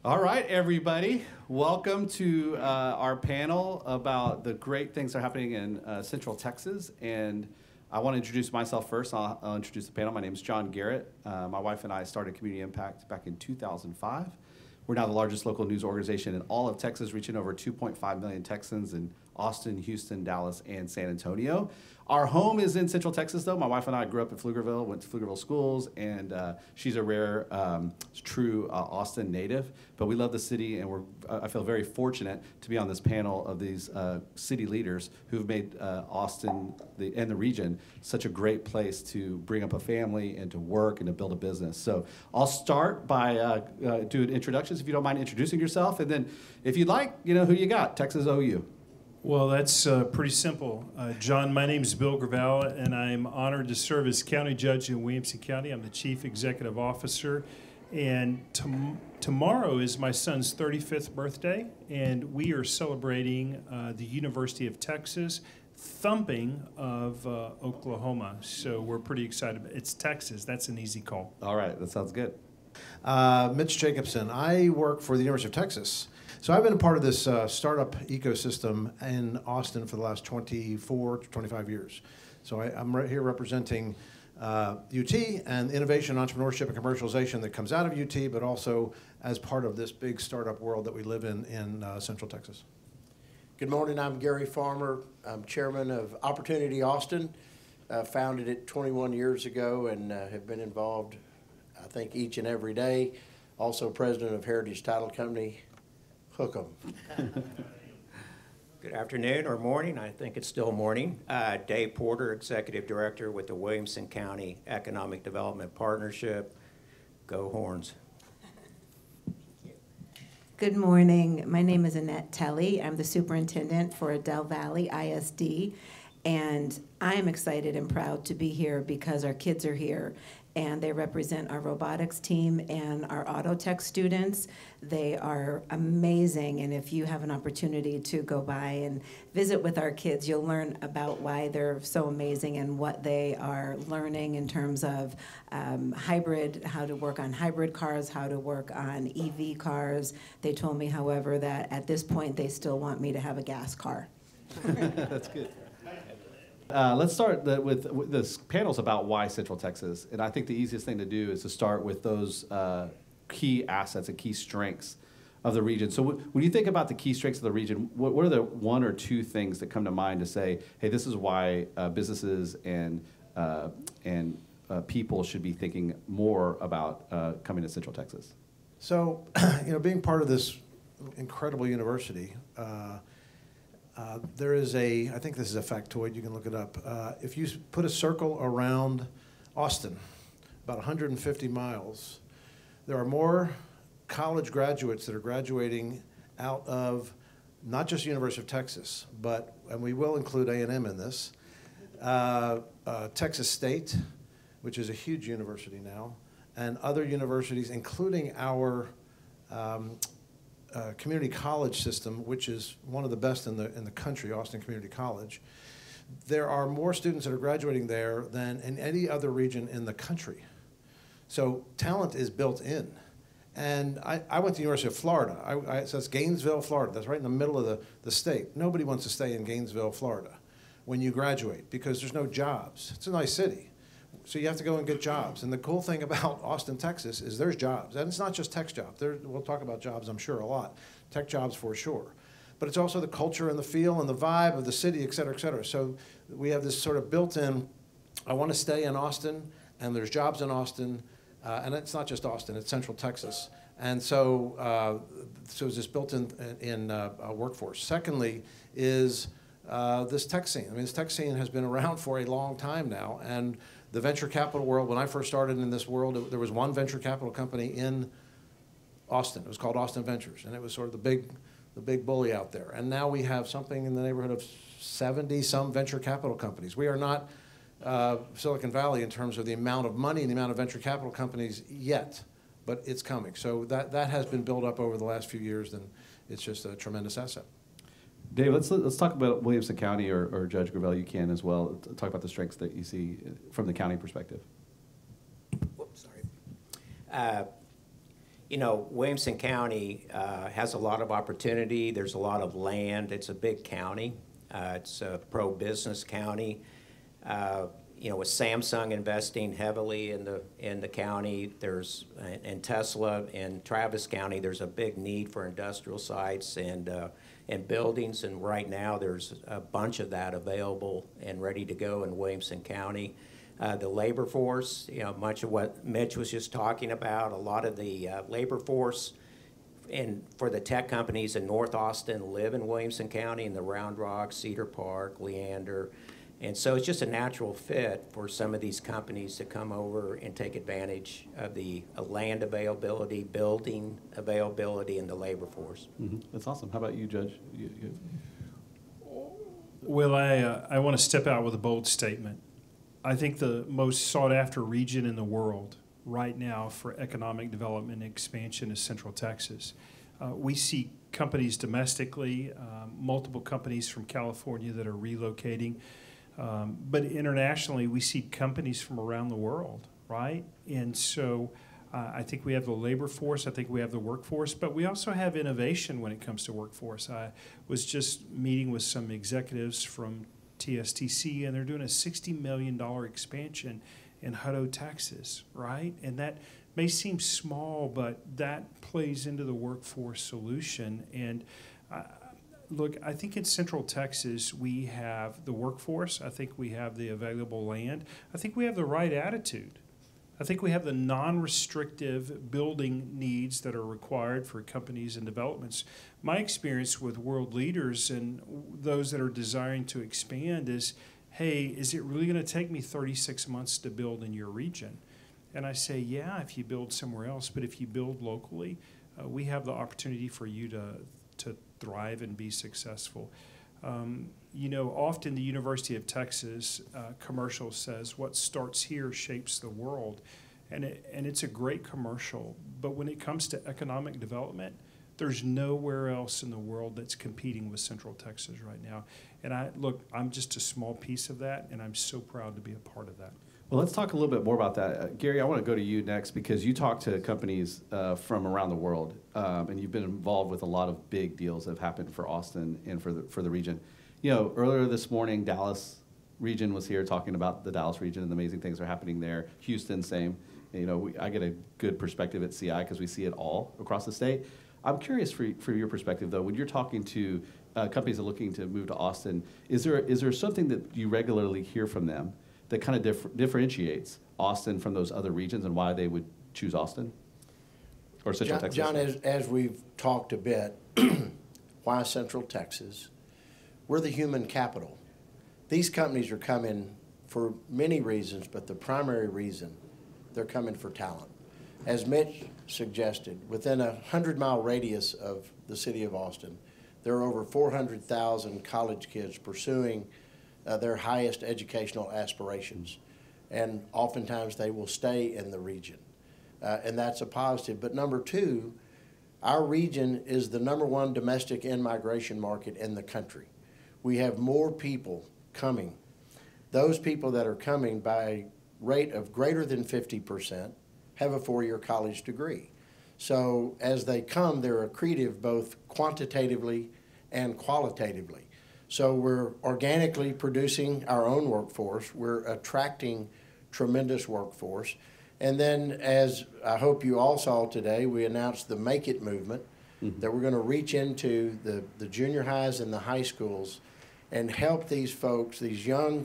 All right, everybody. Welcome to our panel about the great things that are happening in Central Texas. And I want to introduce myself first. I'll introduce the panel. My name is John Garrett. My wife and I started Community Impact back in 2005. We're now the largest local news organization in all of Texas, reaching over 2.5 million Texans in Austin, Houston, Dallas, and San Antonio. Our home is in Central Texas, though. My wife and I grew up in Pflugerville, went to Pflugerville schools, and she's a rare, true Austin native. But we love the city, and I feel very fortunate to be on this panel of these city leaders who've made Austin and the region such a great place to bring up a family and to work and to build a business. So I'll start by doing introductions, if you don't mind introducing yourself, and then if you'd like, who you got, Texas OU. Well, that's pretty simple. John, my name is Bill Gravell, and I'm honored to serve as county judge in Williamson County. I'm the chief executive officer, and tomorrow is my son's 35th birthday, and we are celebrating the University of Texas thumping of Oklahoma. So we're pretty excited. It's Texas. That's an easy call. All right, that sounds good. Mitch Jacobson. I work for the University of Texas. So I've been a part of this startup ecosystem in Austin for the last 24 to 25 years. So I'm right here representing UT and innovation, entrepreneurship, and commercialization that comes out of UT, but also as part of this big startup world that we live in Central Texas. Good morning, I'm Gary Farmer. I'm chairman of Opportunity Austin. Founded it 21 years ago and have been involved, I think, each and every day. Also president of Heritage Title Company. Hook 'em. Good afternoon or morning. I think it's still morning. Dave Porter, Executive Director with the Williamson County Economic Development Partnership. Go Horns. Good morning. My name is Annette Tielle. I'm the superintendent for Del Valley ISD, and I am excited and proud to be here because our kids are here, and they represent our robotics team and our auto tech students. They are amazing, and if you have an opportunity to go by and visit with our kids, you'll learn about why they're so amazing and what they are learning in terms of hybrid, how to work on hybrid cars, how to work on EV cars. They told me, however, that at this point they still want me to have a gas car. That's good. Let's start with this panel's about why Central Texas, and I think the easiest thing to do is to start with those key assets and key strengths of the region. So when you think about the key strengths of the region, what are the one or two things that come to mind to say, hey, this is why businesses and people should be thinking more about coming to Central Texas? So, being part of this incredible university, there is I think this is a factoid, you can look it up. If you put a circle around Austin, about 150 miles, there are more college graduates that are graduating out of not just the University of Texas, and we will include A&M in this, Texas State, which is a huge university now, and other universities, including our community college system, which is one of the best in the country, Austin Community College. There are more students that are graduating there than in any other region in the country. So talent is built in. And I went to the University of Florida. So that's Gainesville, Florida. That's right in the middle of the state. Nobody wants to stay in Gainesville, Florida when you graduate because there's no jobs. It's a nice city. So you have to go and get jobs. And the cool thing about Austin, Texas is there's jobs. And it's not just tech jobs. We'll talk about jobs, I'm sure, a lot. Tech jobs for sure. But it's also the culture and the feel and the vibe of the city, et cetera, et cetera. So we have this sort of built-in, I want to stay in Austin, and there's jobs in Austin. And it's not just Austin, it's Central Texas. And so it's this built-in workforce. Secondly is this tech scene. I mean, this tech scene has been around for a long time now. And the venture capital world, when I first started in this world, there was one venture capital company in Austin. It was called Austin Ventures, and it was sort of the big bully out there. And now we have something in the neighborhood of 70-some venture capital companies. We are not Silicon Valley in terms of the amount of money and the amount of venture capital companies yet, but it's coming. So that has been built up over the last few years, and it's just a tremendous asset. Dave, let's talk about Williamson County, or Judge Gravell, you can as well. Talk about the strengths that you see from the county perspective. Whoops, sorry. You know, Williamson County has a lot of opportunity. There's a lot of land. It's a big county. It's a pro-business county. You know, with Samsung investing heavily in the county, there's and Tesla in Travis County, there's a big need for industrial sites and buildings. And right now, there's a bunch of that available and ready to go in Williamson County. The labor force, you know, much of what Mitch was just talking about, a lot of the labor force for the tech companies in North Austin live in Williamson County, in the Round Rock, Cedar Park, Leander. And so it's just a natural fit for some of these companies to come over and take advantage of the land availability, building availability, and the labor force. Mm-hmm. That's awesome. How about you, Judge? Well, I want to step out with a bold statement. I think the most sought-after region in the world right now for economic development and expansion is Central Texas. We see companies domestically, multiple companies from California that are relocating, but internationally we see companies from around the world, right? And so I think we have the labor force, I think we have the workforce, but we also have innovation when it comes to workforce. I was just meeting with some executives from TSTC, and they're doing a $60 million expansion in Hutto, Texas, right? And that may seem small, but that plays into the workforce solution. And look, I think in Central Texas, we have the workforce. I think we have the available land. I think we have the right attitude. I think we have the non-restrictive building needs that are required for companies and developments. My experience with world leaders and those that are desiring to expand is, hey, is it really going to take me 36 months to build in your region? And I say, yeah, if you build somewhere else, but if you build locally, we have the opportunity for you to thrive and be successful. You know, often the University of Texas commercial says, what starts here shapes the world. And it's a great commercial. But when it comes to economic development, there's nowhere else in the world that's competing with Central Texas right now. And I'm just a small piece of that, and I'm so proud to be a part of that. Well, let's talk a little bit more about that. Gary, I want to go to you next because you talk to companies from around the world, and you've been involved with a lot of big deals that have happened for Austin and for the region. You know, earlier this morning, Dallas region was here talking about the Dallas region and the amazing things that are happening there. Houston, same. You know, I get a good perspective at CI because we see it all across the state. I'm curious for your perspective, though, when you're talking to companies that are looking to move to Austin, is there something that you regularly hear from them that kind of differentiates Austin from those other regions and why they would choose Austin or Central Texas? John, as we've talked a bit, why Central Texas? We're the human capital. These companies are coming for many reasons, but the primary reason, they're coming for talent. As Mitch suggested, within a 100-mile radius of the city of Austin, there are over 400,000 college kids pursuing their highest educational aspirations. And oftentimes they will stay in the region. And that's a positive. But number two, our region is the #1 domestic in-migration market in the country. We have more people coming. Those people that are coming by a rate of greater than 50% have a 4-year college degree. So as they come, they're accretive both quantitatively and qualitatively. So we're organically producing our own workforce. We're attracting tremendous workforce. And then, as I hope you all saw today, we announced the Make It movement, that we're going to reach into the junior highs and the high schools and help these folks, these young,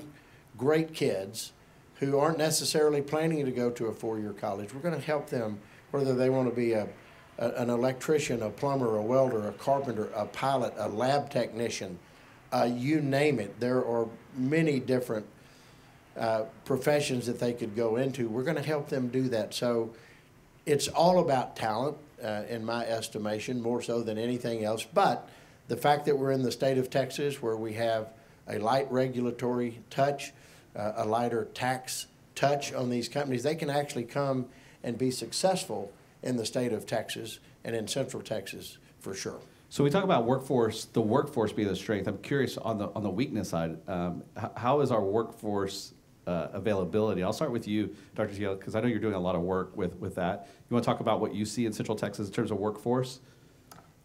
great kids who aren't necessarily planning to go to a 4-year college. We're going to help them, whether they want to be an electrician, a plumber, a welder, a carpenter, a pilot, a lab technician, you name it. There are many different professions that they could go into. We're going to help them do that. So it's all about talent, in my estimation, more so than anything else. But the fact that we're in the state of Texas where we have a light regulatory touch, a lighter tax touch on these companies, they can actually come and be successful in the state of Texas and in Central Texas for sure. So we talk about workforce, the workforce being the strength. I'm curious on the weakness side, how is our workforce availability. I'll start with you, Dr. Tielle, because I know you're doing a lot of work with that. You want to talk about what you see in Central Texas in terms of workforce?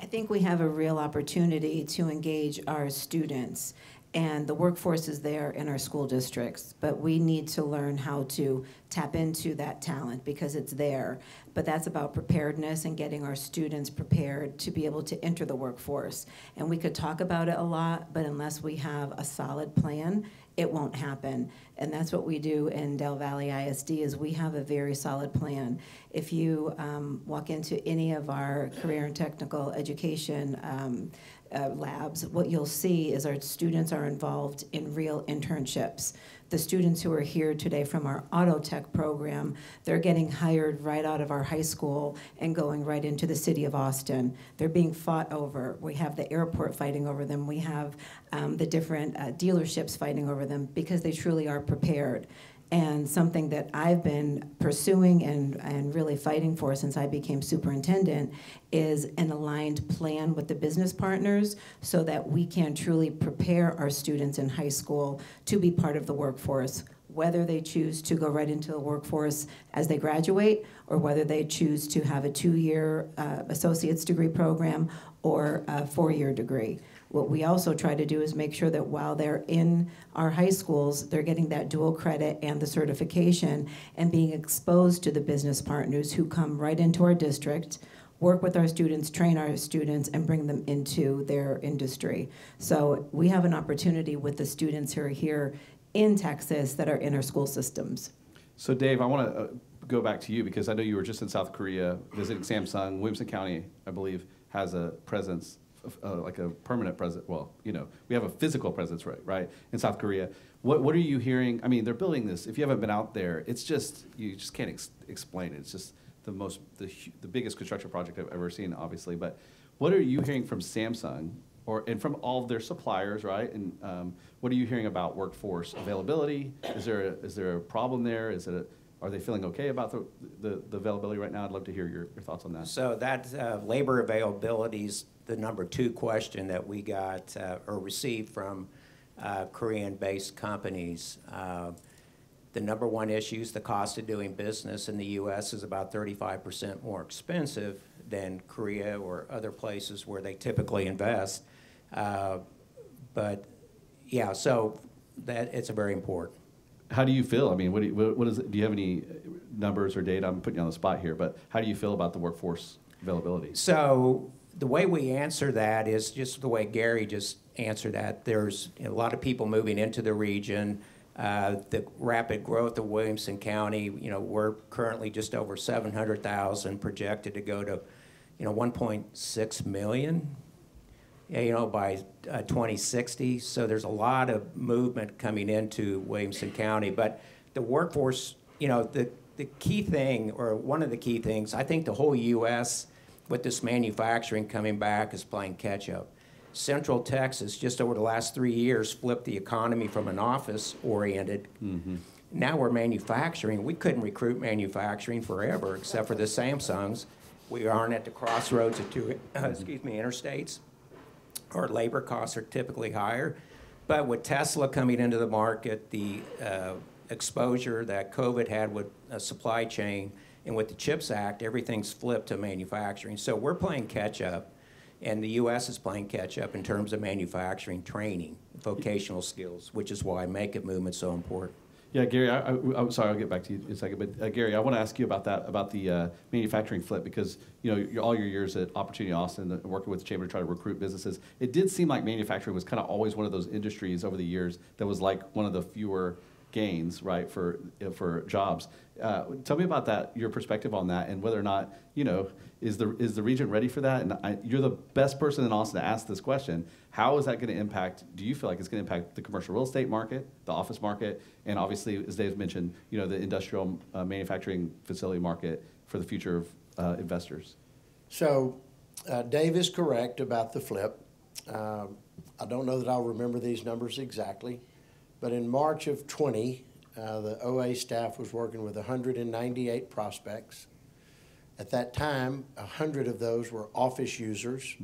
I think we have a real opportunity to engage our students, and the workforce is there in our school districts, but we need to learn how to tap into that talent because it's there. But that's about preparedness and getting our students prepared to be able to enter the workforce. And we could talk about it a lot, but unless we have a solid plan, it won't happen. And that's what we do in Del Valle ISD is we have a very solid plan. If you walk into any of our career and technical education labs, what you'll see is our students are involved in real internships. The students who are here today from our auto tech program, they're getting hired right out of our high school and going right into the city of Austin. They're being fought over. We have the airport fighting over them. We have the different dealerships fighting over them because they truly are prepared. And something that I've been pursuing and really fighting for since I became superintendent is an aligned plan with the business partners so that we can truly prepare our students in high school to be part of the workforce, whether they choose to go right into the workforce as they graduate or whether they choose to have a 2-year associate's degree program or a 4-year degree. What we also try to do is make sure that while they're in our high schools, they're getting that dual credit and the certification and being exposed to the business partners who come right into our district, work with our students, train our students, and bring them into their industry. So we have an opportunity with the students who are here in Texas that are in our school systems. So Dave, I want to go back to you because I know you were just in South Korea visiting Samsung. Williamson County, I believe, has a presence, like a permanent presence. Well, you know, we have a physical presence, right, in South Korea. What are you hearing? I mean, they're building this. If you haven't been out there, it's just, you just can't explain it. It's just the biggest construction project I've ever seen, obviously. But what are you hearing from Samsung and from all of their suppliers, right? And what are you hearing about workforce availability? Is there a problem there? Are they feeling okay about the availability right now? I'd love to hear your thoughts on that. So that labor availability is the number 2 question that we got or received from Korean-based companies. The number 1 issue is the cost of doing business in the U.S. is about 35% more expensive than Korea or other places where they typically invest. But yeah, so that it's a very important. How do you feel? I mean, what is it? Do you have any numbers or data? I'm putting you on the spot here, but how do you feel about the workforce availability? So the way we answer that is just the way Gary just answered that. There's a lot of people moving into the region. The rapid growth of Williamson County, we're currently just over 700,000, projected to go to, 1.6 million, by 2060. So there's a lot of movement coming into Williamson County. But the workforce, the key thing, or one of the key things, I think the whole U.S. with this manufacturing coming back is playing catch up. Central Texas, just over the last 3 years, flipped the economy from an office-oriented. Mm-hmm. Now we're manufacturing. We couldn't recruit manufacturing forever, except for the Samsungs. We aren't at the crossroads of two interstates. Our labor costs are typically higher. But with Tesla coming into the market, the exposure that COVID had with a supply chain, and with the CHIPS Act, everything's flipped to manufacturing. So we're playing catch up. And the U.S. is playing catch-up in terms of manufacturing training, vocational skills, which is why make-it movement's so important. Yeah, Gary, I'm sorry, I'll get back to you in a second. But Gary, I want to ask you about that, about the manufacturing flip, because all your years at Opportunity Austin, working with the Chamber to try to recruit businesses, it did seem like manufacturing was kind of always one of those industries over the years that was like one of the fewer gains, right, for jobs. Tell me about that, your perspective on that, and whether or not, is the region ready for that? And you're the best person in Austin to ask this question. How is that going to impact, do you feel like it's going to impact the commercial real estate market, the office market, and obviously, as Dave mentioned, the industrial manufacturing facility market for the future of investors? So Dave is correct about the flip. I don't know that I'll remember these numbers exactly, but in March of 20, the OA staff was working with 198 prospects. At that time, 100 of those were office users,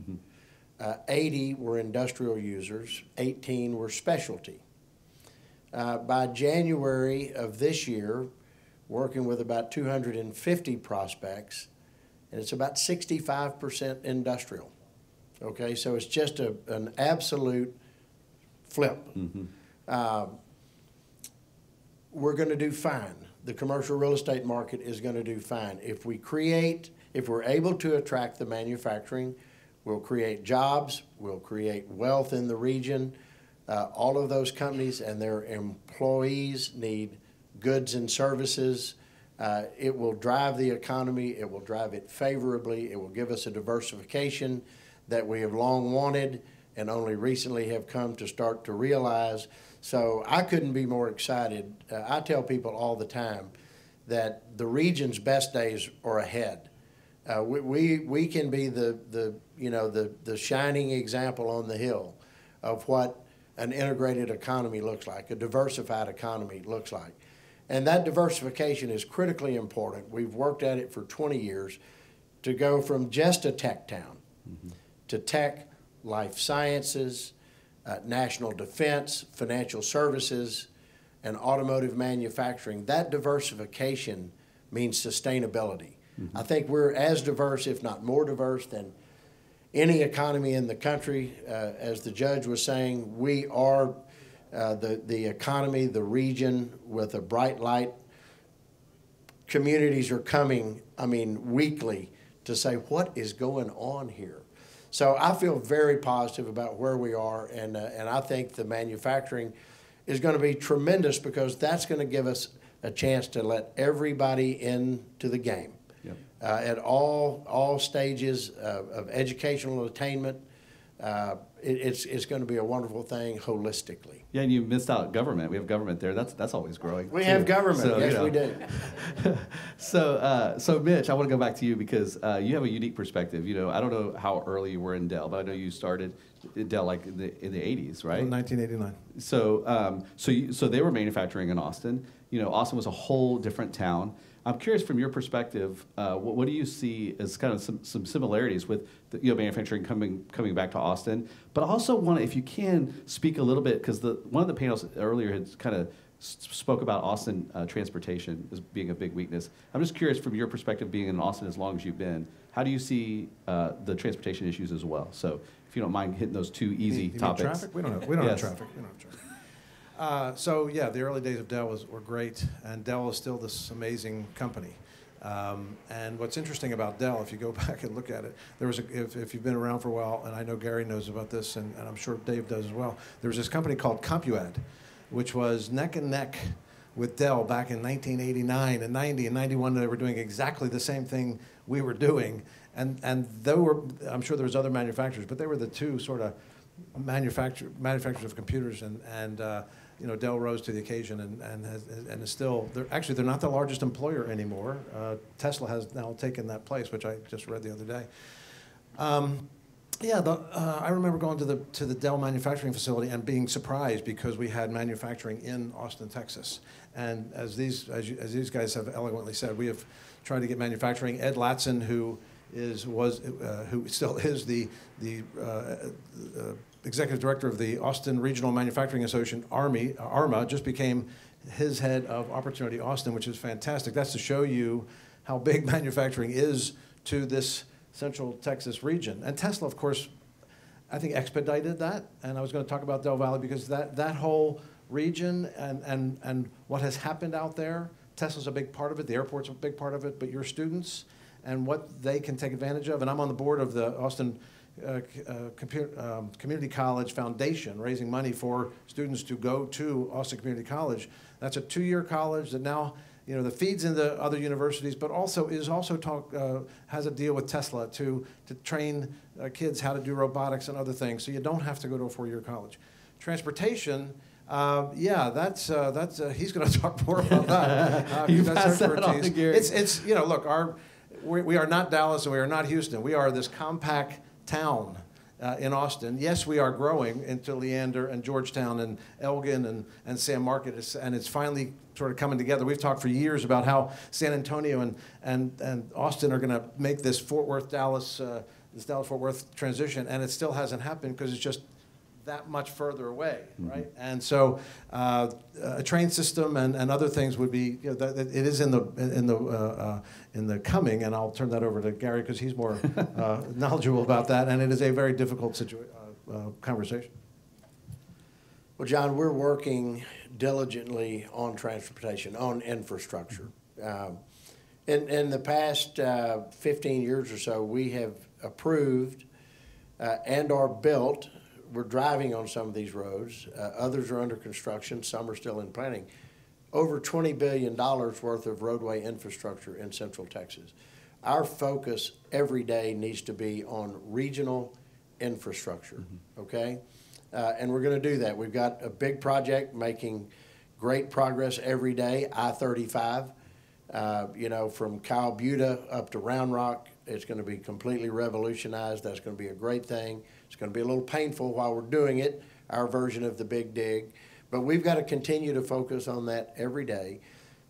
80 were industrial users, 18 were specialty. By January of this year, working with about 250 prospects, and it's about 65% industrial. Okay, so it's just an absolute flip. We're going to do fine. The commercial real estate market is going to do fine. If we're able to attract the manufacturing, we'll create jobs, we'll create wealth in the region. All of those companies and their employees need goods and services. It will drive the economy. It will drive it favorably. It will give us a diversification that we have long wanted and only recently have come to start to realize. So I couldn't be more excited. I tell people all the time that the region's best days are ahead. We can be the shining example on the hill of what an integrated economy looks like, a diversified economy looks like. And that diversification is critically important. We've worked at it for 20 years to go from just a tech town to tech, life sciences, national defense, financial services, and automotive manufacturing. That diversification means sustainability. I think we're as diverse, if not more diverse, than any economy in the country. As the judge was saying, we are the economy, the region with a bright light. Communities are coming, weekly to say, what is going on here? So I feel very positive about where we are, and I think the manufacturing is going to be tremendous because that's going to give us a chance to let everybody into the game. Yep. At all stages of educational attainment. It's going to be a wonderful thing holistically. Yeah, and you missed out government. We have government there. That's always growing. We have government. So, yes, we do. So Mitch, I want to go back to you because you have a unique perspective. I don't know how early you were in Dell, but I know you started in Dell like in the 80s, right? In 1989. So they were manufacturing in Austin. Austin was a whole different town. I'm curious from your perspective, what do you see as kind of some similarities with manufacturing coming back to Austin? But I also want to, if you can, speak a little bit, because one of the panels earlier had kind of spoke about Austin transportation as being a big weakness. I'm just curious from your perspective, being in Austin as long as you've been, how do you see the transportation issues as well? So if you don't mind hitting those two easy topics. Traffic? We don't have traffic. We don't have traffic. The early days of Dell were great, and Dell is still this amazing company. And what's interesting about Dell, if you go back and look at it, if you've been around for a while, and I know Gary knows about this, and I'm sure Dave does as well, there was this company called CompuAd, which was neck and neck with Dell back in 1989 and 90 and 91. They were doing exactly the same thing we were doing, and I'm sure there was other manufacturers, but they were the two sort of manufacturers of computers, and Dell rose to the occasion and is still, they're not the largest employer anymore. Tesla has now taken that place, which I just read the other day. I remember going to the Dell manufacturing facility and being surprised because we had manufacturing in Austin, Texas. And as these guys have eloquently said, we have tried to get manufacturing. Ed Latson, who still is the executive director of the Austin Regional Manufacturing Association, ARMA, just became his head of Opportunity Austin, which is fantastic. That's to show you how big manufacturing is to this Central Texas region. And Tesla, of course, I think expedited that. And I was going to talk about Del Valle because that whole region and what has happened out there, Tesla's a big part of it, the airport's a big part of it, but your students and what they can take advantage of. And I'm on the board of the Austin Community College Foundation, raising money for students to go to Austin Community College. That's a 2-year college that now that feeds into other universities, but also has a deal with Tesla to train kids how to do robotics and other things. So you don't have to go to a 4-year college. Transportation. That's he's going to talk more about that. You that's pass that on to Gary. It's look, we are not Dallas and we are not Houston. We are this compact town in Austin. Yes, we are growing into Leander and Georgetown and Elgin and San Marcos, and it's finally sort of coming together. We've talked for years about how San Antonio and Austin are going to make this Dallas-Fort Worth transition, and it still hasn't happened because it's just that much further away, right? And so a train system and other things would be, you know, it is in the coming, and I'll turn that over to Gary because he's more knowledgeable about that, and it is a very difficult conversation. Well, John, we're working diligently on transportation, on infrastructure. In the past 15 years or so, we have approved and are built. We're driving on some of these roads. Others are under construction. Some are still in planning. Over $20 billion worth of roadway infrastructure in Central Texas. Our focus every day needs to be on regional infrastructure, okay? And we're going to do that. We've got a big project making great progress every day, I-35. You know, from Kyle Buda up to Round Rock, it's going to be completely revolutionized. That's going to be a great thing. It's going to be a little painful while we're doing it, our version of the big dig. But we've got to continue to focus on that every day.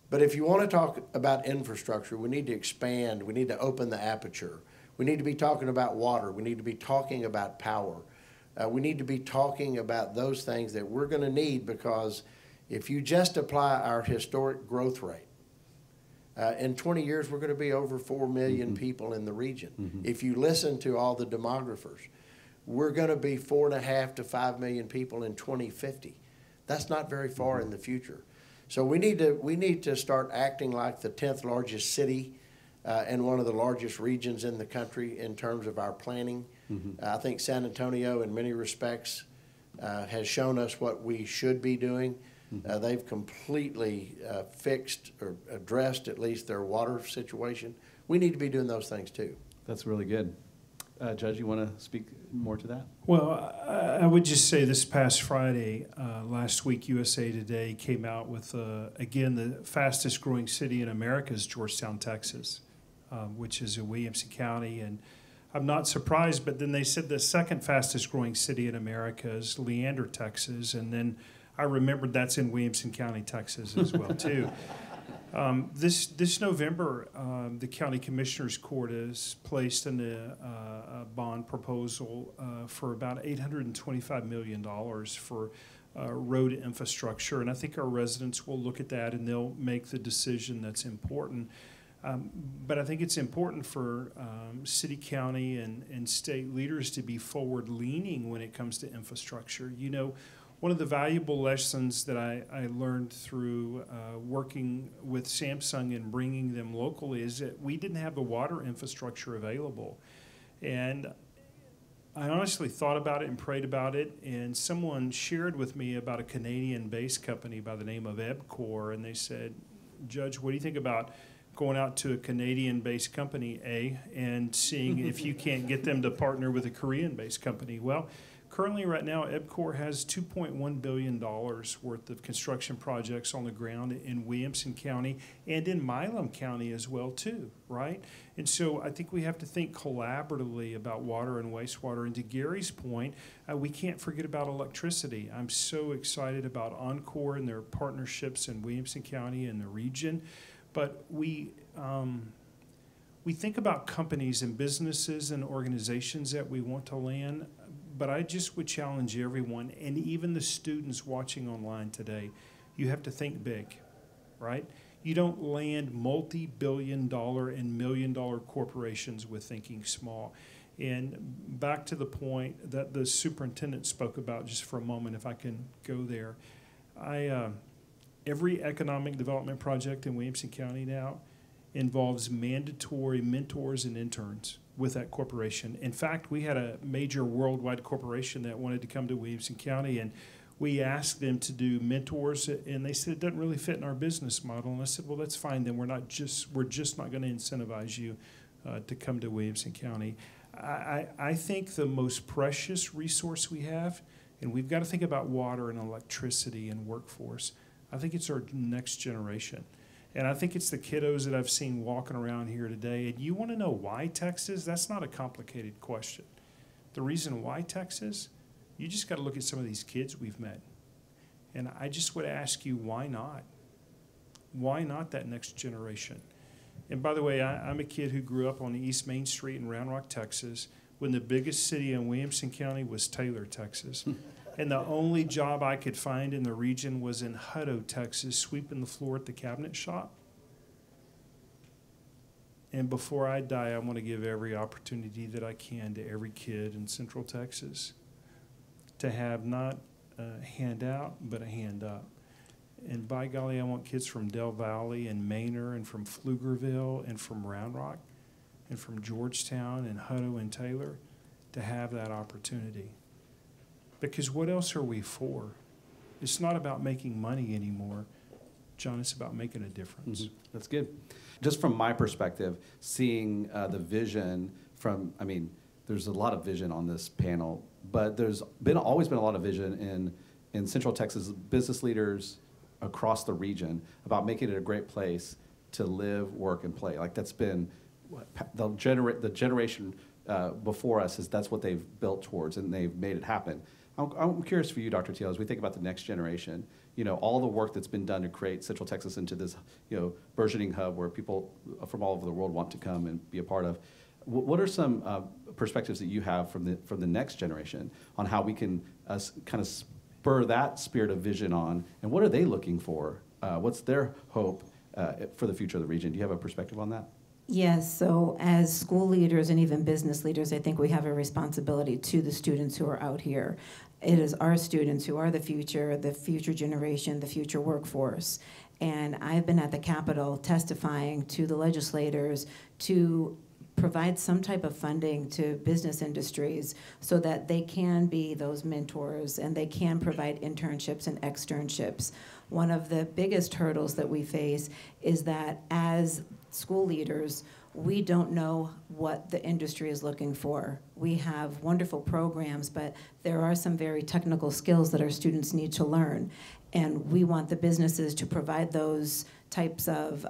But if you want to talk about infrastructure, we need to expand. We need to open the aperture. We need to be talking about water. We need to be talking about power. We need to be talking about those things that we're going to need, because if you just apply our historic growth rate, in 20 years, we're going to be over 4 million people in the region. If you listen to all the demographers, we're going to be 4.5 to 5 million people in 2050. That's not very far in the future. So we need to start acting like the 10th largest city and one of the largest regions in the country in terms of our planning. I think San Antonio, in many respects, has shown us what we should be doing. They've completely fixed or addressed at least their water situation. We need to be doing those things too. That's really good. Judge, you want to speak more to that? Well, I would just say this past Friday, last week, USA Today came out with, again, the fastest growing city in America is Georgetown, Texas, which is in Williamson County. And I'm not surprised, but then they said the second fastest growing city in America is Leander, Texas. And then I remembered that's in Williamson County, Texas as well, too. This November, the County Commissioners Court has placed a bond proposal for about $825 million for road infrastructure. And I think our residents will look at that and they'll make the decision that's important. But I think it's important for city, county, and state leaders to be forward-leaning when it comes to infrastructure. You know, one of the valuable lessons that I learned through working with Samsung and bringing them locally is that we didn't have the water infrastructure available. And I honestly thought about it and prayed about it, and someone shared with me about a Canadian-based company by the name of EBCOR, and they said, Judge, what do you think about going out to a Canadian-based company, and seeing if you can't get them to partner with a Korean-based company? Well, currently, right now, EBCOR has $2.1 billion worth of construction projects on the ground in Williamson County and in Milam County as well, too, right? And so I think we have to think collaboratively about water and wastewater. And to Gary's point, we can't forget about electricity. I'm so excited about Encore and their partnerships in Williamson County and the region. But we think about companies and businesses and organizations that we want to land. But I just would challenge everyone, and even the students watching online today, you have to think big, right? You don't land multi-billion-dollar and million-dollar corporations with thinking small. And back to the point that the superintendent spoke about just for a moment, if I can go there. Every economic development project in Williamson County now involves mandatory mentors and interns with that corporation. In fact, we had a major worldwide corporation that wanted to come to Williamson County, and we asked them to do mentors, and they said it doesn't really fit in our business model. And I said, well, that's fine then. We're just not going to incentivize you to come to Williamson County. I think the most precious resource we have, and we've got to think about water and electricity and workforce, I think it's our next generation. And I think it's the kiddos that I've seen walking around here today. And you want to know why Texas? That's not a complicated question. The reason why Texas, you just got to look at some of these kids we've met. And I just would ask you, why not? Why not that next generation? And by the way, I'm a kid who grew up on East Main Street in Round Rock, Texas, when the biggest city in Williamson County was Taylor, Texas. And the only job I could find in the region was in Hutto, Texas, sweeping the floor at the cabinet shop. And before I die, I want to give every opportunity that I can to every kid in Central Texas to have not a handout, but a hand up. And by golly, I want kids from Del Valley and Manor and from Pflugerville and from Round Rock and from Georgetown and Hutto and Taylor to have that opportunity. Because what else are we for? It's not about making money anymore, John, it's about making a difference. Mm-hmm. That's good. Just from my perspective, seeing the vision from, I mean, there's a lot of vision on this panel, but there's always been a lot of vision in Central Texas business leaders across the region about making it a great place to live, work, and play. Like that's been the generation before us that's what they've built towards, and they've made it happen. I'm curious for you, Dr. Tielle, as we think about the next generation, all the work that's been done to create Central Texas into this, burgeoning hub where people from all over the world want to come and be a part of. What are some perspectives that you have from the next generation on how we can kind of spur that spirit of vision on, and what are they looking for? What's their hope for the future of the region? Do you have a perspective on that? Yes, so as school leaders and even business leaders, I think we have a responsibility to the students who are out here. It is our students who are the future generation, the future workforce. And I've been at the Capitol testifying to the legislators to provide some type of funding to business industries so that they can be those mentors and they can provide internships and externships. One of the biggest hurdles that we face is that as school leaders, we don't know what the industry is looking for. We have wonderful programs, but there are some very technical skills that our students need to learn. And we want the businesses to provide those types of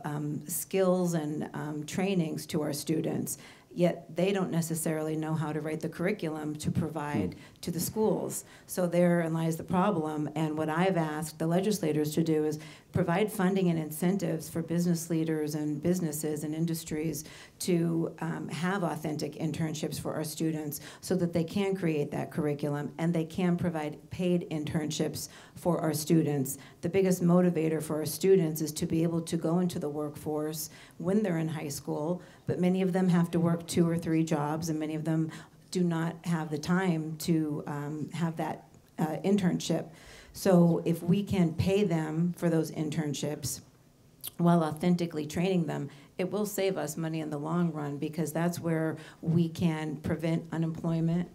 skills and trainings to our students, yet they don't necessarily know how to write the curriculum to provide to the schools. So therein lies the problem, and what I've asked the legislators to do is provide funding and incentives for business leaders and businesses and industries to have authentic internships for our students so that they can create that curriculum and they can provide paid internships for our students. The biggest motivator for our students is to be able to go into the workforce when they're in high school, but many of them have to work 2 or 3 jobs, and many of them do not have the time to have that internship. So if we can pay them for those internships while authentically training them, it will save us money in the long run, because that's where we can prevent unemployment.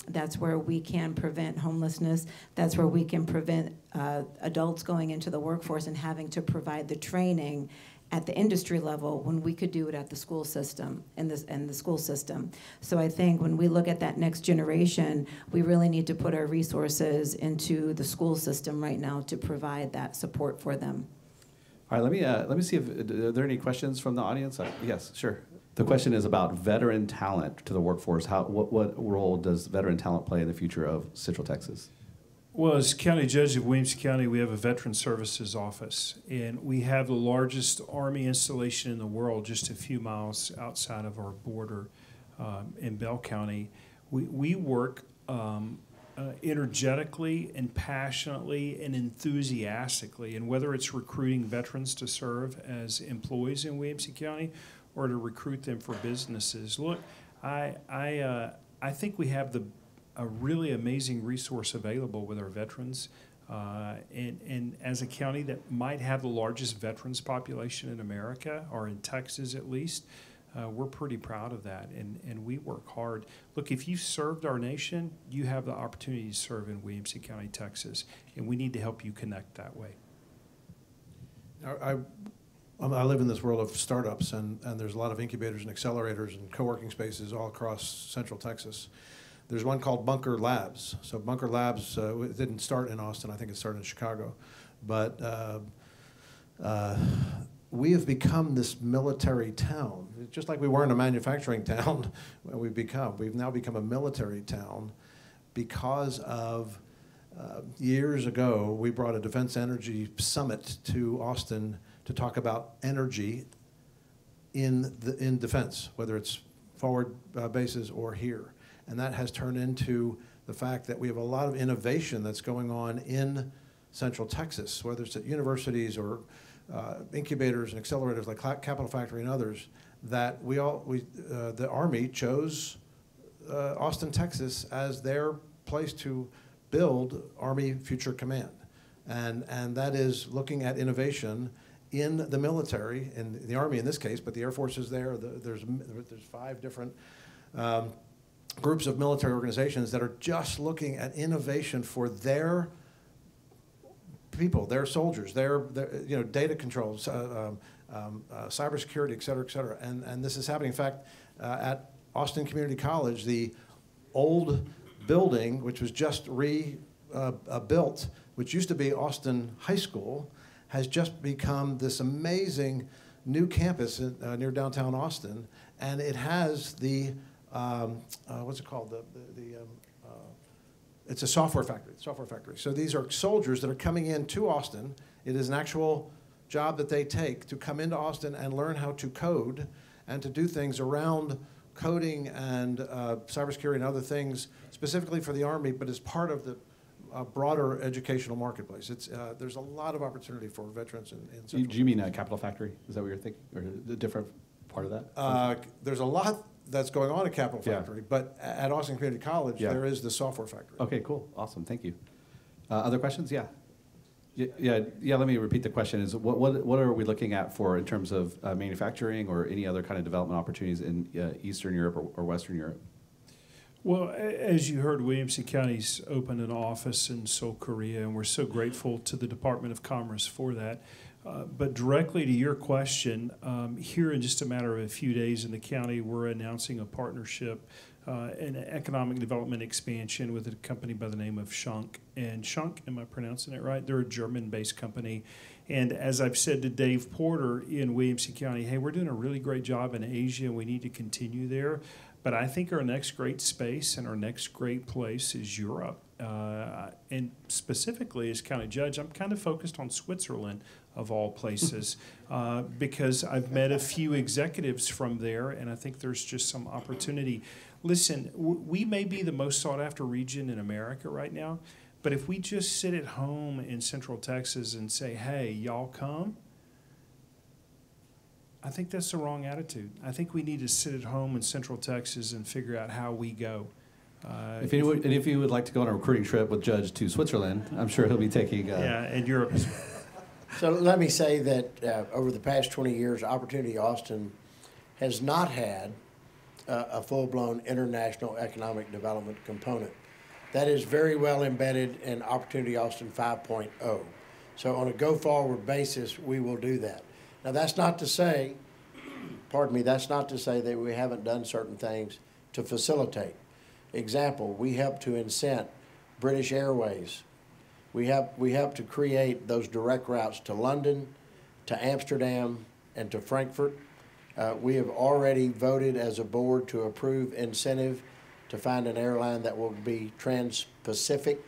That's where we can prevent homelessness. That's where we can prevent adults going into the workforce and having to provide the training at the industry level when we could do it at the school system, in the school system. So I think when we look at that next generation, we really need to put our resources into the school system right now to provide that support for them. All right, let me see if are there any questions from the audience? Yes, sure. The question is about veteran talent to the workforce. What role does veteran talent play in the future of Central Texas? Well, as county judge of Williamson County, we have a Veteran Services Office, and we have the largest Army installation in the world just a few miles outside of our border in Bell County. We work energetically and passionately and enthusiastically, and whether it's recruiting veterans to serve as employees in Williamson County or to recruit them for businesses. Look, I think we have a really amazing resource available with our veterans. And as a county that might have the largest veterans population in America, or in Texas at least, we're pretty proud of that, and we work hard. Look, if you served our nation, you have the opportunity to serve in Williamson County, Texas, and we need to help you connect that way. I live in this world of startups, and there's a lot of incubators and accelerators and co-working spaces all across Central Texas. There's one called Bunker Labs. So Bunker Labs it didn't start in Austin. I think it started in Chicago. But we have become this military town. Just like we weren't a manufacturing town, we've now become a military town because of years ago, we brought a defense energy summit to Austin to talk about energy in defense, whether it's forward bases or here. And that has turned into the fact that we have a lot of innovation that's going on in Central Texas, whether it's at universities or incubators and accelerators like Capital Factory and others, that the Army chose Austin, Texas as their place to build Army Future Command. And that is looking at innovation in the military, in the Army in this case, but the Air Force is there. There's 5 different groups of military organizations that are just looking at innovation for their people, their soldiers, their data controls, cybersecurity, et cetera, et cetera. And this is happening. In fact, at Austin Community College, the old building, which was just rebuilt, which used to be Austin High School, has just become this amazing new campus near downtown Austin, and it has the what's it called? It's a software factory. So these are soldiers that are coming into Austin. It is an actual job that they take to come into Austin and learn how to code and to do things around coding and cybersecurity and other things specifically for the Army, but as part of the broader educational marketplace. There's a lot of opportunity for veterans in Central. Do you mean Capital Factory? Is that what you're thinking, or a different part of that? There's a lot that's going on at Capital Factory, but at Austin Community College, there is the software factory. Okay, cool, awesome, thank you. Other questions? Yeah. Yeah. Let me repeat the question. Is what are we looking at for in terms of manufacturing or any other kind of development opportunities in Eastern Europe or Western Europe? Well, as you heard, Williamson County's opened an office in Seoul, Korea, and we're so grateful to the Department of Commerce for that. But directly to your question, here in just a matter of a few days in the county, we're announcing a partnership, an economic development expansion with a company by the name of Schunk. And Schunk, am I pronouncing it right? They're a German-based company. And as I've said to Dave Porter in Williamson County, hey, we're doing a really great job in Asia, and we need to continue there. But I think our next great space and our next great place is Europe. And specifically, as county judge, I'm kind of focused on Switzerland, of all places, because I've met a few executives from there, and I think there's just some opportunity. Listen, we may be the most sought-after region in America right now, but if we just sit at home in Central Texas and say, hey, y'all come, I think that's the wrong attitude. I think we need to sit at home in Central Texas and figure out how we go. If you would like to go on a recruiting trip with Judge to Switzerland, I'm sure he'll be taking... yeah, and Europe as well. So let me say that over the past 20 years, Opportunity Austin has not had a full-blown international economic development component. That is very well embedded in Opportunity Austin 5.0. So on a go-forward basis, we will do that. Now, that's not to say, that's not to say that we haven't done certain things to facilitate. Example, we help to incent British Airways. We help to create those direct routes to London, to Amsterdam, and to Frankfurt. We have already voted as a board to approve incentive to find an airline that will be trans-Pacific.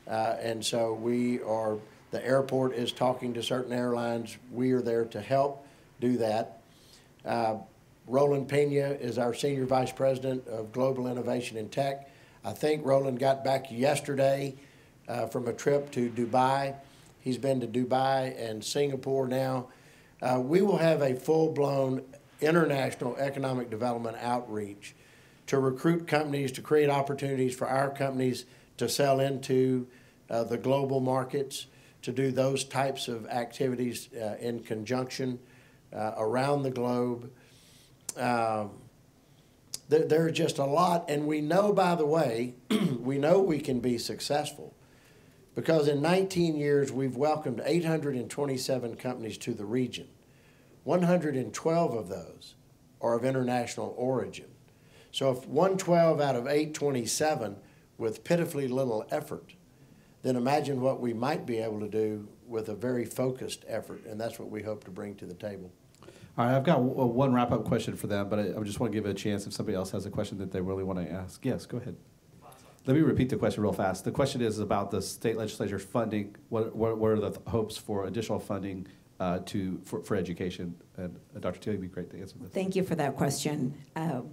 And so the airport is talking to certain airlines. We are there to help do that. Roland Pena is our Senior Vice President of Global Innovation and Tech. I think Roland got back yesterday from a trip to Dubai. He's been to Dubai and Singapore now. We will have a full-blown international economic development outreach to recruit companies, to create opportunities for our companies to sell into the global markets, to do those types of activities in conjunction around the globe. There are just a lot, and we know, by the way, we know we can be successful because in 19 years we've welcomed 827 companies to the region. 112 of those are of international origin. So if 112 out of 827 with pitifully little effort, then imagine what we might be able to do with a very focused effort, and that's what we hope to bring to the table. All right, I've got one wrap-up question for them, but I just want to give it a chance if somebody else has a question that they really want to ask. Yes, go ahead. Let me repeat the question real fast. The question is about the state legislature funding. What are the hopes for additional funding for education. And Dr. Tielle, it'd be great to answer this. Thank you for that question.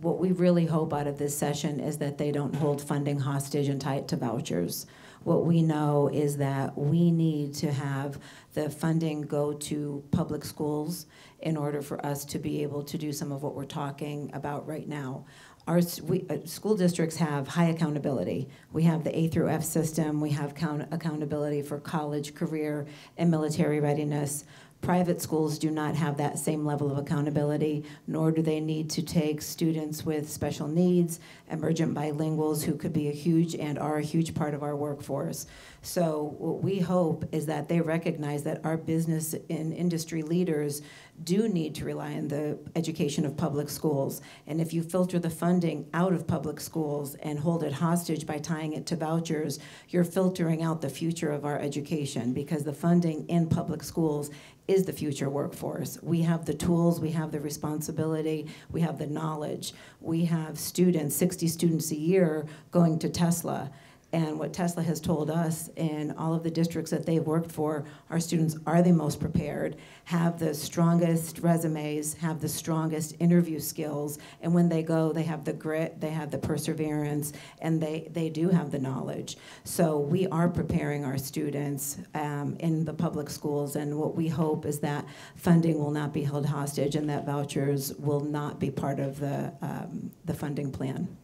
What we really hope out of this session is that they don't hold funding hostage and tie it to vouchers. What we know is that we need to have the funding go to public schools in order for us to be able to do some of what we're talking about right now. Our school districts have high accountability. We have the A through F system. We have accountability for college, career, and military readiness. Private schools do not have that same level of accountability, nor do they need to take students with special needs, emergent bilinguals who could be a huge and are a huge part of our workforce. So what we hope is that they recognize that our business and industry leaders do need to rely on the education of public schools. And if you filter the funding out of public schools and hold it hostage by tying it to vouchers, you're filtering out the future of our education, because the funding in public schools is the future workforce. We have the tools, we have the responsibility, we have the knowledge. We have students, 60 students a year, going to Tesla. And what Tesla has told us in all of the districts that they've worked for, our students are the most prepared, have the strongest resumes, have the strongest interview skills, and when they go, they have the grit, they have the perseverance, and they do have the knowledge. So we are preparing our students in the public schools, and what we hope is that funding will not be held hostage and that vouchers will not be part of the funding plan.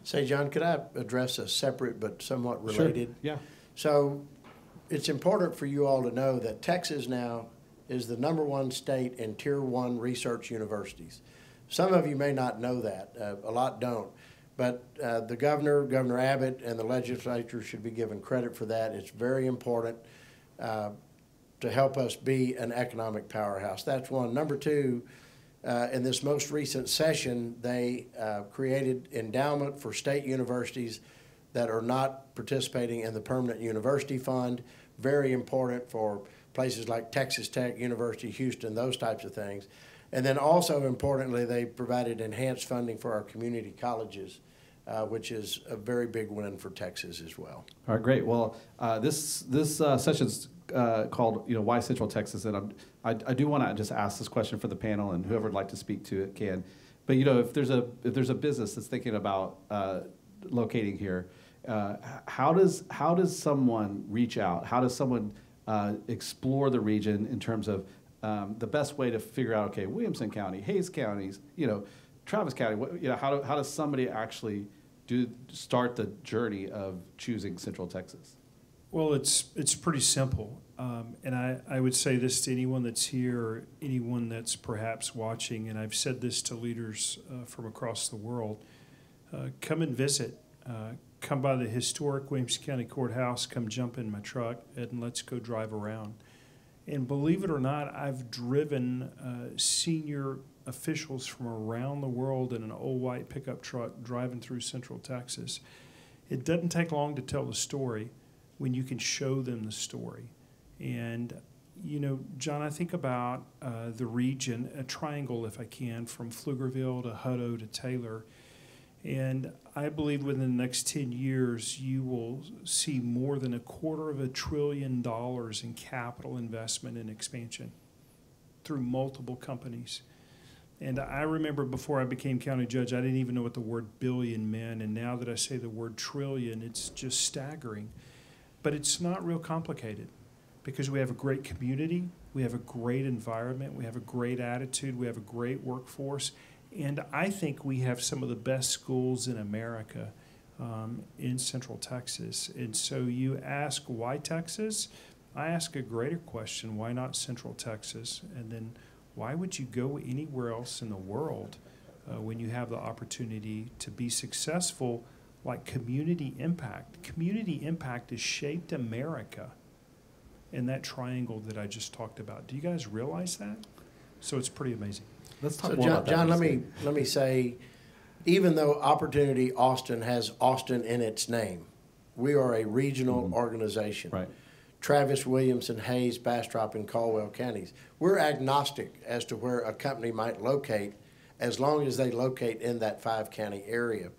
Say, John, could I address a separate but somewhat related? Sure. Yeah. So it's important for you all to know that Texas now is the #1 state in Tier 1 research universities. Some of you may not know that. A lot don't. But the Governor Abbott, and the legislature should be given credit for that. It's very important to help us be an economic powerhouse. That's one. Number two, in this most recent session, they created endowment for state universities that are not participating in the Permanent University Fund. Very important for places like Texas Tech, University of Houston, those types of things. And then also importantly, they provided enhanced funding for our community colleges, which is a very big win for Texas as well. All right, great. Well, this session's called, Why Central Texas, and I do want to just ask this question for the panel, and whoever would like to speak to it can. But if there's a business that's thinking about locating here, how does someone reach out? How does someone explore the region in terms of the best way to figure out, okay, Williamson County, Hayes counties, Travis County, how does somebody actually start the journey of choosing Central Texas? Well, it's pretty simple, and I would say this to anyone that's here, or anyone that's perhaps watching, and I've said this to leaders from across the world: come and visit. Come by the historic Williamson County Courthouse. Come jump in my truck, and let's go drive around. And believe it or not, I've driven senior officials from around the world in an old white pickup truck driving through Central Texas. It doesn't take long to tell the story when you can show them the story. And, John, I think about the region, a triangle, if I can, from Pflugerville to Hutto to Taylor. And I believe within the next 10 years, you will see more than $250 billion in capital investment and expansion through multiple companies. And I remember before I became county judge, I didn't even know what the word billion meant. And now that I say the word trillion, it's just staggering. But it's not real complicated, because we have a great community, we have a great environment, we have a great attitude, we have a great workforce, and I think we have some of the best schools in America in Central Texas. And so you ask, why Texas? I ask a greater question: why not Central Texas? And then why would you go anywhere else in the world when you have the opportunity to be successful? Like community impact. Community impact has shaped America in that triangle that I just talked about. Do you guys realize that? So it's pretty amazing. Let's talk So more about that. John, let me say, even though Opportunity Austin has Austin in its name, we are a regional organization. Right. Travis, Williamson, Hayes, Bastrop, and Caldwell counties. We're agnostic as to where a company might locate, as long as they locate in that 5-county area.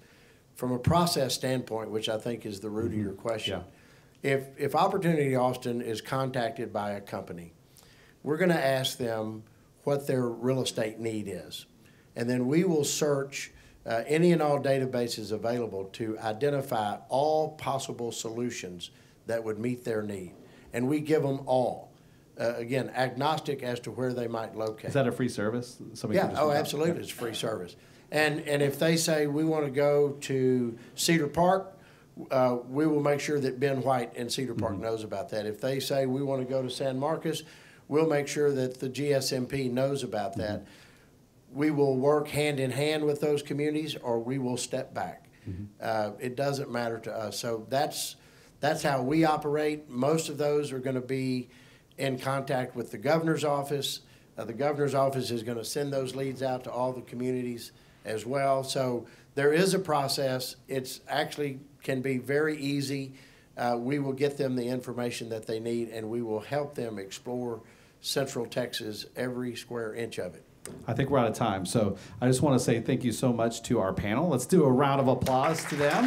From a process standpoint, which I think is the root of your question, if Opportunity Austin is contacted by a company, we're going to ask them what their real estate need is. And then we will search any and all databases available to identify all possible solutions that would meet their need. And we give them all. Again, agnostic as to where they might locate. Is that a free service? Somebody can Yeah, just oh, reach out? absolutely, it's a free service. And if they say, we want to go to Cedar Park, we will make sure that Ben White in Cedar Park knows about that. If they say, we want to go to San Marcos, we'll make sure that the GSMP knows about that. We will work hand in hand with those communities, or we will step back. It doesn't matter to us. So that's how we operate. Most of those are going to be in contact with the governor's office. The governor's office is going to send those leads out to all the communities as well. So there is a process. It's actually can be very easy. We will get them the information that they need, and we will help them explore Central Texas, every square inch of it. I think we're out of time, so I just want to say thank you so much to our panel. Let's do a round of applause to them.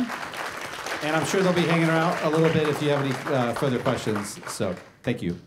And I'm sure they'll be hanging around a little bit if you have any further questions. So thank you.